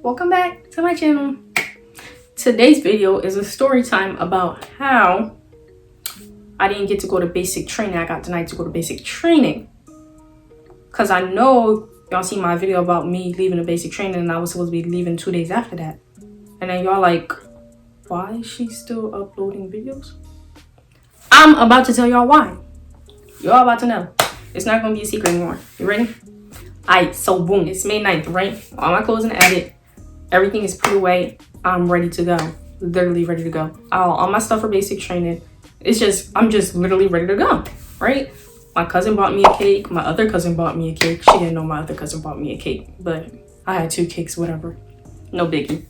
welcome back to my channel. Today's video is a story time about how I didn't get to go to basic training. I got denied to go to basic training because I know y'all seen my video about me leaving the basic training and I was supposed to be leaving 2 days after that. And then y'all like, why is she still uploading videos? I'm about to tell y'all why. Y'all about to know. It's not gonna be a secret anymore. You ready? Alright, so boom, it's May 9th, right? All my clothes in the edit. Everything is put away. I'm ready to go. Literally ready to go. All my stuff for basic training. I'm just literally ready to go, right? My cousin bought me a cake. My other cousin bought me a cake. She didn't know my other cousin bought me a cake, but I had 2 cakes, whatever. No biggie.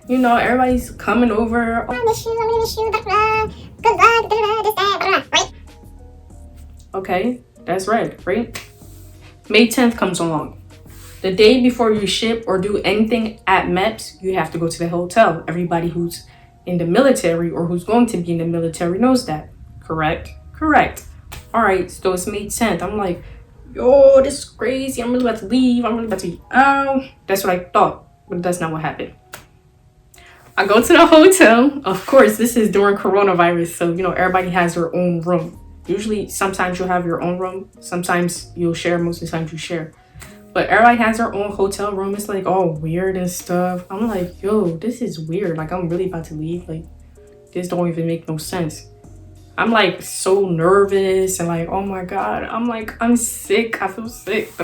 You know, everybody's coming over. I miss you, good luck, right? Okay, that's right? May 10th comes along. The day before you ship or do anything at MEPS, you have to go to the hotel. Everybody who's in the military or who's going to be in the military knows that. Correct? Correct. All right, so it's May 10th. I'm like, yo, this is crazy. I'm really about to leave. I'm really about to be out. That's what I thought, but that's not what happened. I go to the hotel. Of course, this is during coronavirus, so, you know, everybody has their own room. Usually, sometimes you'll have your own room. Sometimes you'll share. Most of the times you share. But everybody has their own hotel room. It's like all weird and stuff. I'm like, yo, this is weird. Like, I'm really about to leave. Like, this don't even make no sense. I'm like so nervous and like, oh my God. I'm like, I'm sick. I feel sick.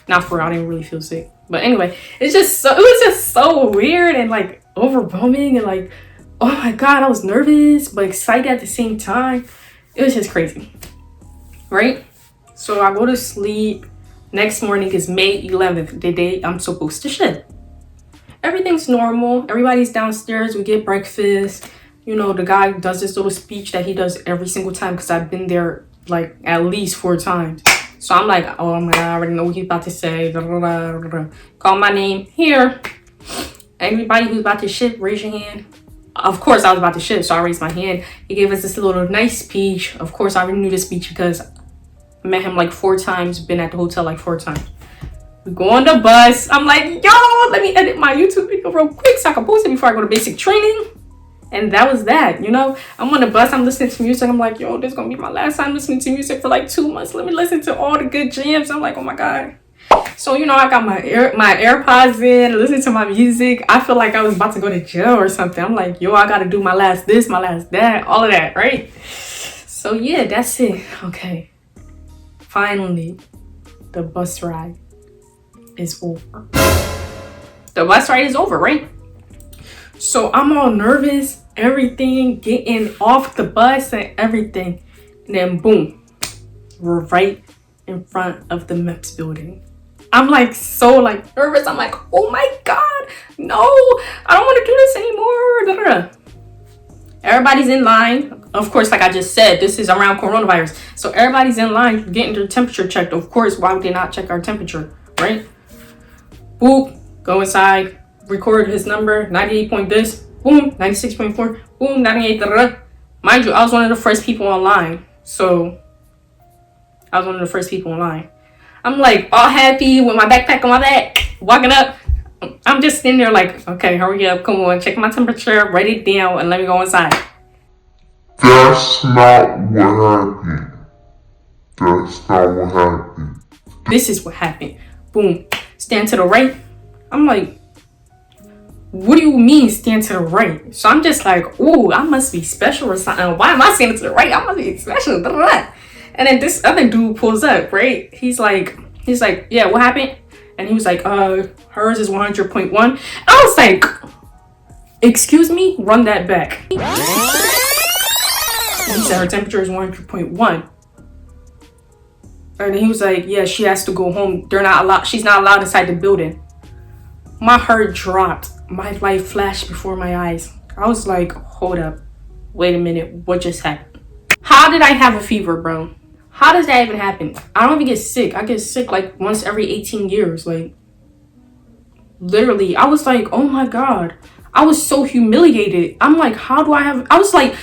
Not for real. I didn't really feel sick. But anyway, it was just so weird and like overwhelming and like, oh my God, I was nervous but excited at the same time. It was just crazy, right? So I go to sleep. Next morning is May 11th, the day I'm supposed to ship. Everything's normal. Everybody's downstairs. We get breakfast. You know, the guy does this little speech that he does every single time because I've been there like at least 4 times. So I'm like, oh my God, I already know what he's about to say. Call my name here. Everybody who's about to ship, raise your hand. Of course, I was about to ship, so I raised my hand. He gave us this little nice speech. Of course, I already knew the speech because I met him like 4 times, been at the hotel like 4 times. We go on the bus. I'm like, yo, let me edit my YouTube video real quick so I can post it before I go to basic training. And that was that, you know. I'm on the bus, I'm listening to music. I'm like, yo, this is gonna be my last time listening to music for like 2 months. Let me listen to all the good jams. I'm like, oh my God. So, you know, I got my AirPods in, listen to my music. I feel like I was about to go to jail or something. I'm like, yo, I gotta do my last this, my last that, all of that, right? So yeah, that's it. Okay. Finally, the bus ride is over. The bus ride is over, right? So I'm all nervous, everything, getting off the bus and everything. And then boom, we're right in front of the MEPS building. I'm like so like nervous. I'm like, oh my God, no, I don't want to do this anymore. Everybody's in line. Of course, like I just said, this is around coronavirus. So everybody's in line getting their temperature checked. Of course, why would they not check our temperature, right? Boop, go inside, record his number, 98 point this, boom, 96.4, boom, 98, Mind you, I was one of the first people online. So I was one of the first people online. I'm like all happy with my backpack on my back, walking up. I'm just sitting there like, okay, hurry up, come on, check my temperature, write it down, and let me go inside. That's not what happened. That's not what happened. This is what happened. Boom, stand to the right. I'm like, what do you mean stand to the right? So I'm just like, ooh, I must be special or something. Why am I standing to the right? I must be special. And then this other dude pulls up, right? He's like, yeah, what happened? And he was like, hers is 100.1. I was like, excuse me, run that back. He said her temperature is 100.1. And he was like, yeah, she has to go home. She's not allowed inside the building. My heart dropped. My life flashed before my eyes. I was like, hold up. Wait a minute. What just happened? How did I have a fever, bro? How does that even happen? I don't even get sick. I get sick like once every 18 years. Like, literally, I was like, oh my God. I was so humiliated. I'm like, I was like,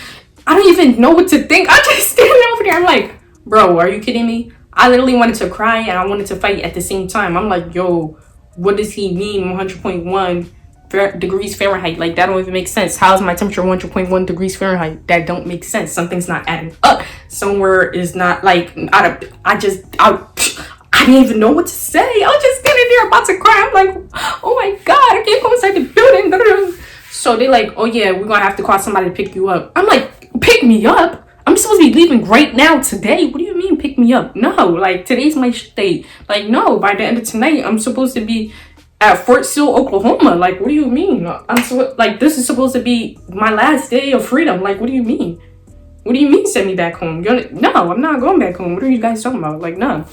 I don't even know what to think. I just standing over there. I'm like, bro, are you kidding me? I literally wanted to cry and I wanted to fight at the same time. I'm like, yo, what does he mean 100.1 degrees Fahrenheit. Like, that don't even make sense. How is my temperature 100.1 degrees Fahrenheit? That don't make sense. Something's not adding up. Somewhere is not, like, I didn't even know what to say. I was just standing there about to cry. I'm like, oh my God, I can't go inside the building. So they like, oh yeah, we're gonna have to call somebody to pick you up. I'm like, pick me up? I'm supposed to be leaving right now today. What do you mean pick me up? No, like, today's my date. Like, no, by the end of tonight, I'm supposed to be at Fort Sill, Oklahoma. Like, what do you mean? Like, this is supposed to be my last day of freedom. Like, what do you mean? What do you mean send me back home? No, I'm not going back home. What are you guys talking about? Like, no.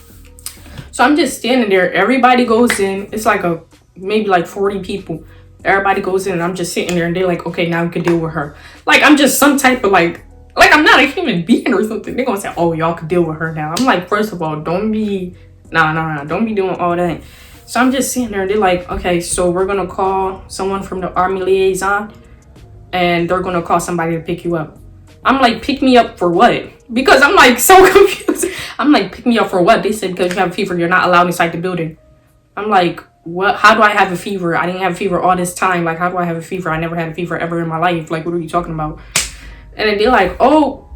So I'm just standing there. Everybody goes in. It's like maybe like 40 people. Everybody goes in and I'm just sitting there and they're like, okay, now we can deal with her. Like, I'm just some type of like I'm not a human being or something. They're gonna say, oh, y'all can deal with her now. I'm like, first of all, don't be don't be doing all that. So I'm just sitting there and they're like, okay, so we're gonna call someone from the Army liaison and they're gonna call somebody to pick you up. I'm like, pick me up for what? Because I'm like so confused. I'm like, pick me up for what? They said because you have a fever, you're not allowed inside the building. I'm like, what? How do I have a fever? I didn't have a fever all this time. Like, how do I have a fever? I never had a fever ever in my life. Like, what are you talking about? And then they're like, oh,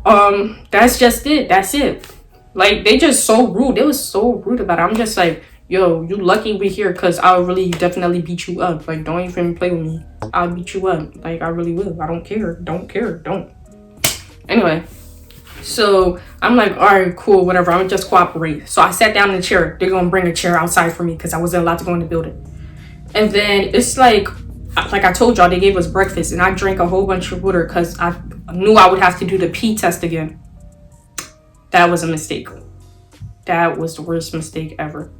that's just it. That's it. Like, they just so rude. They was so rude about it. I'm just like, yo, you lucky we're here because I'll really definitely beat you up. Like, don't even play with me. I'll beat you up. Like, I really will. I don't care. Don't. Anyway, so I'm like, all right, cool, whatever. I'm just cooperate. So I sat down in the chair. They're going to bring a chair outside for me because I wasn't allowed to go in the building. And then it's like I told y'all, they gave us breakfast and I drank a whole bunch of water because I knew I would have to do the pee test again. That was a mistake. That was the worst mistake ever.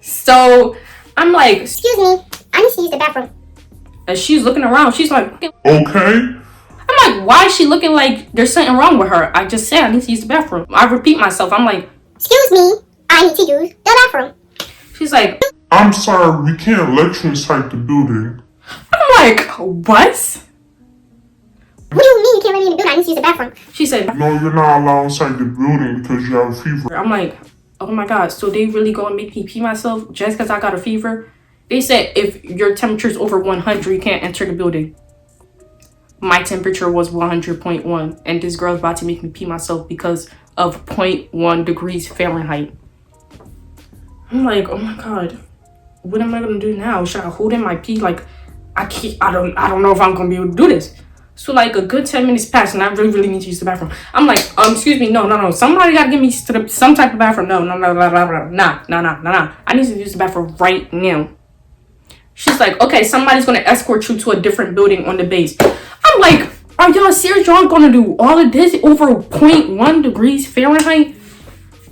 So I'm like, excuse me, I need to use the bathroom. And she's looking around. She's like, Okay. I'm like, why is she looking like there's something wrong with her? I just said I need to use the bathroom. I repeat myself. I'm like, excuse me, I need to use the bathroom. She's like, I'm sorry, we can't let you inside the building. I'm like, what? What do you mean you can't let me in the building? I need to use the bathroom. She said, No, you're not allowed inside the building because you have a fever. I'm like, oh my God, so they really gonna make me pee myself just because I got a fever? They said if your temperature's over 100, you can't enter the building. My temperature was 100.1 and this girl's about to make me pee myself because of 0.1 degrees Fahrenheit. I'm like, oh my God, what am I gonna do now? Should I hold in my pee? Like, I don't know if I'm gonna be able to do this. So like a good 10 minutes passed and I really need to use the bathroom. I'm like, excuse me, no. Somebody gotta give me some type of bathroom. No. Nah. I need to use the bathroom right now. She's like, okay, somebody's gonna escort you to a different building on the base. I'm like, are y'all serious? Y'all gonna do all of this over 0.1 degrees Fahrenheit?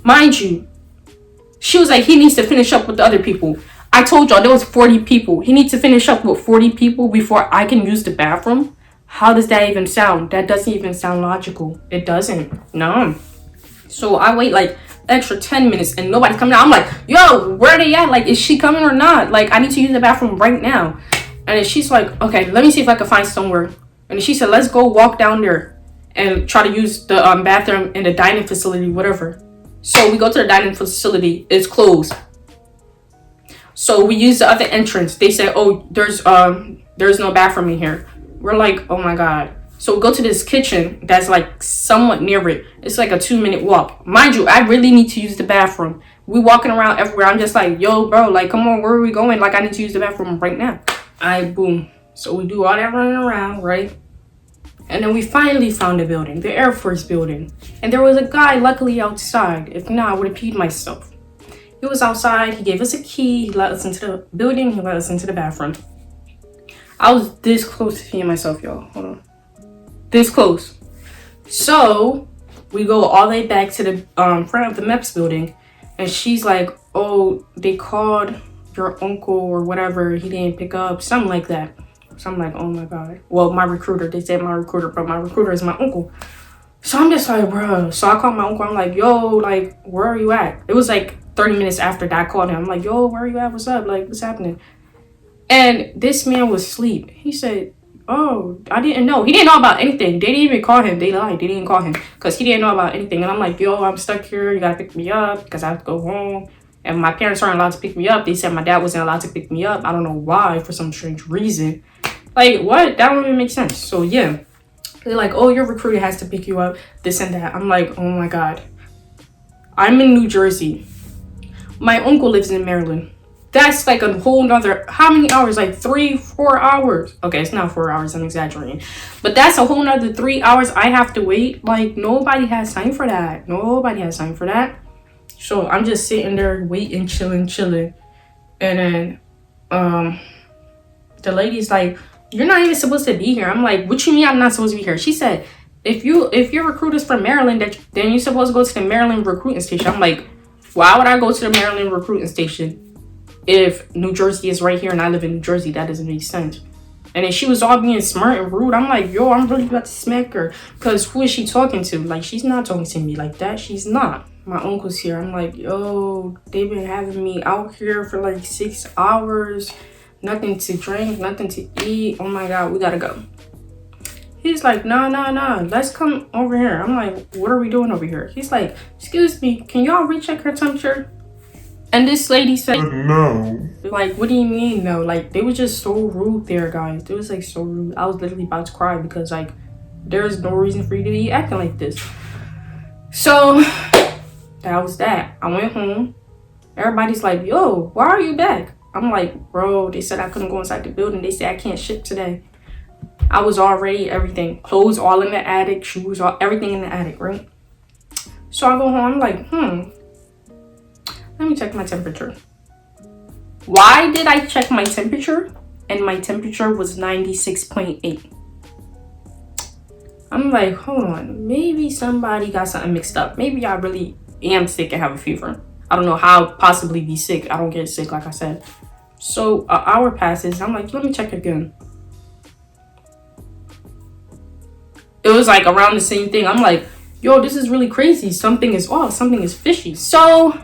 Mind you, she was like, he needs to finish up with the other people. I told y'all there was 40 people. He needs to finish up with 40 people before I can use the bathroom. How does that even sound? That doesn't even sound logical. It doesn't. No. So I wait like extra 10 minutes and nobody's coming out. I'm like, yo, where are they at? Like, is she coming or not? Like, I need to use the bathroom right now. And then she's like, okay, let me see if I can find somewhere. And she said, let's go walk down there and try to use the bathroom in the dining facility, whatever. So we go to the dining facility. It's closed. So we use the other entrance. They said, oh, there's no bathroom in here. We're like, oh my God. So we go to this kitchen that's like somewhat near it. It's like a 2-minute walk. Mind you, I really need to use the bathroom. We walking around everywhere. I'm just like, yo, bro, like, come on, where are we going? Like, I need to use the bathroom right now. Boom. So we do all that running around, right? And then we finally found the building, the Air Force building. And there was a guy luckily outside. If not, I would have peed myself. He was outside. He gave us a key. He let us into the building. He let us into the bathroom. I was this close to peeing myself, y'all. Hold on. This close. So we go all the way back to the front of the MEPS building. And she's like, oh, they called your uncle or whatever. He didn't pick up. Something like that. So I'm like, oh my God. Well, my recruiter. They said my recruiter, but my recruiter is my uncle. So I'm just like, bro. So I called my uncle. I'm like, yo, like, where are you at? It was like 30 minutes after that I called him. I'm like, yo, where are you at? What's up? Like, what's happening? And this man was asleep. He said, oh, I didn't know. He didn't know about anything. They didn't even call him. They lied. They didn't call him because he didn't know about anything. And I'm like, yo, I'm stuck here. You got to pick me up because I have to go home. And my parents aren't allowed to pick me up. They said my dad wasn't allowed to pick me up. I don't know why, for some strange reason. Like, what? That don't even make sense. So yeah, they're like, oh, your recruiter has to pick you up, this and that. I'm like, oh my God. I'm in New Jersey. My uncle lives in Maryland. That's like a whole nother, how many hours? Like 3-4 hours. Okay, it's not 4 hours, I'm exaggerating. But that's a whole nother 3 hours I have to wait. Like, nobody has time for that. Nobody has time for that. So I'm just sitting there waiting, chilling. And then the lady's like, you're not even supposed to be here. I'm like, what you mean I'm not supposed to be here? She said, if your recruiter's from Maryland, then you're supposed to go to the Maryland recruiting station. I'm like, why would I go to the Maryland recruiting station if New Jersey is right here and I live in New Jersey? That doesn't make sense. And then she was all being smart and rude. I'm like, yo, I'm really about to smack her. Because who is she talking to? Like, she's not talking to me like that. She's not. My uncle's here. I'm like, yo, they've been having me out here for like 6 hours. Nothing to drink, nothing to eat. Oh my God, we gotta go. He's like, nah, let's come over here. I'm like, what are we doing over here? He's like, excuse me, can y'all recheck her temperature? And this lady said, no. Like, what do you mean no? Like, they were just so rude there, guys. They was like so rude. I was literally about to cry because like, there's no reason for you to be acting like this. So that was that. I went home. Everybody's like, yo, why are you back? I'm like, bro, they said I couldn't go inside the building. They said I can't ship today. I was already everything. Clothes all in the attic, shoes, everything in the attic, right? So I go home, I'm like, let me check my temperature. Why did I check my temperature? And my temperature was 96.8. I'm like, hold on, maybe somebody got something mixed up. Maybe I really am sick and have a fever. I don't know how I'd possibly be sick. I don't get sick, like I said. So an hour passes. I'm like, let me check again. It was like around the same thing. I'm like, yo, this is really crazy. Something is off. Something is fishy. So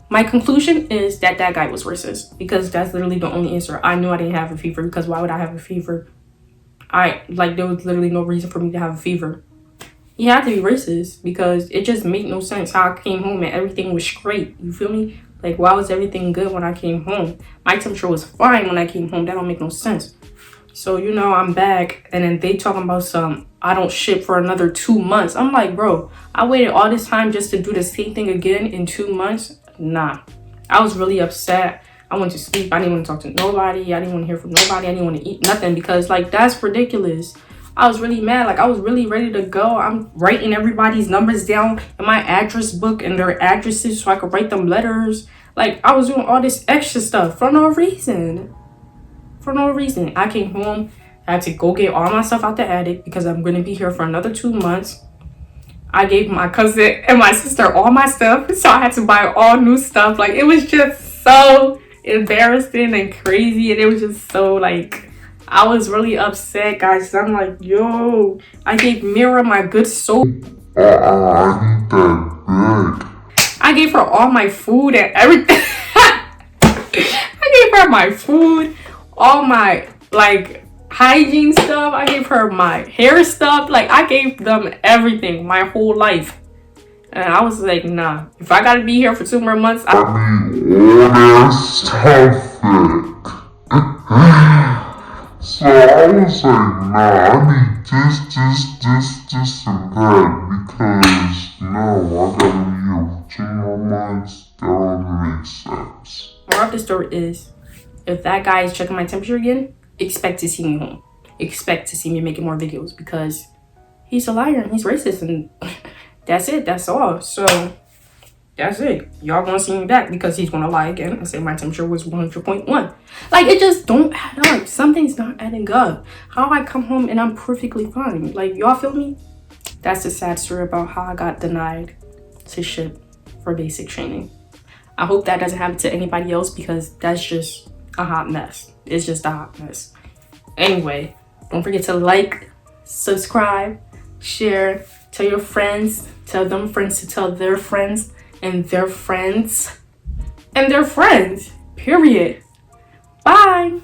my conclusion is that guy was racist, because that's literally the only answer. I knew I didn't have a fever, because why would I have a fever? There was literally no reason for me to have a fever. He had to be racist, because it just made no sense how I came home and everything was straight. You feel me? Like, why was everything good when I came home? My temperature was fine when I came home. That don't make no sense. So, you know, I'm back, and then they talking about I don't ship for another 2 months. I'm like, bro, I waited all this time just to do the same thing again in 2 months? Nah. I was really upset. I went to sleep. I didn't want to talk to nobody. I didn't want to hear from nobody. I didn't want to eat nothing, because, like, that's ridiculous. I was really mad. Like, I was really ready to go. I'm writing everybody's numbers down in my address book and their addresses so I could write them letters. Like, I was doing all this extra stuff for no reason. For no reason. I came home. I had to go get all my stuff out the attic, because I'm going to be here for another 2 months. I gave my cousin and my sister all my stuff, so I had to buy all new stuff. Like, it was just so embarrassing and crazy, and it was just so, like, I was really upset, guys. I'm like, yo, I gave Mira my good soap. I gave her all my food and everything. I gave her my food, all my, like, hygiene stuff. I gave her my hair stuff. Like, I gave them everything, my whole life. And I was like, nah, if I gotta be here for 2 more months, I need all this stuff back. So I was like, nah, I need this, and that, because no, I gotta be here for 2 more months. That don't make sense. More of the story is, if that guy is checking my temperature again, expect to see me home. Expect to see me making more videos, because he's a liar and he's racist, and that's it. That's all. So that's it. Y'all gonna see me back, because he's gonna lie again and say my temperature was 100.1. Like, it just don't add up. Something's not adding up. How I come home and I'm perfectly fine. Like, y'all feel me? That's the sad story about how I got denied to ship for basic training. I hope that doesn't happen to anybody else, because that's just a hot mess. It's just a hot mess. Anyway, don't forget to like, subscribe, share, tell your friends, tell them friends to tell their friends, and their friends, and their friends, period. Bye.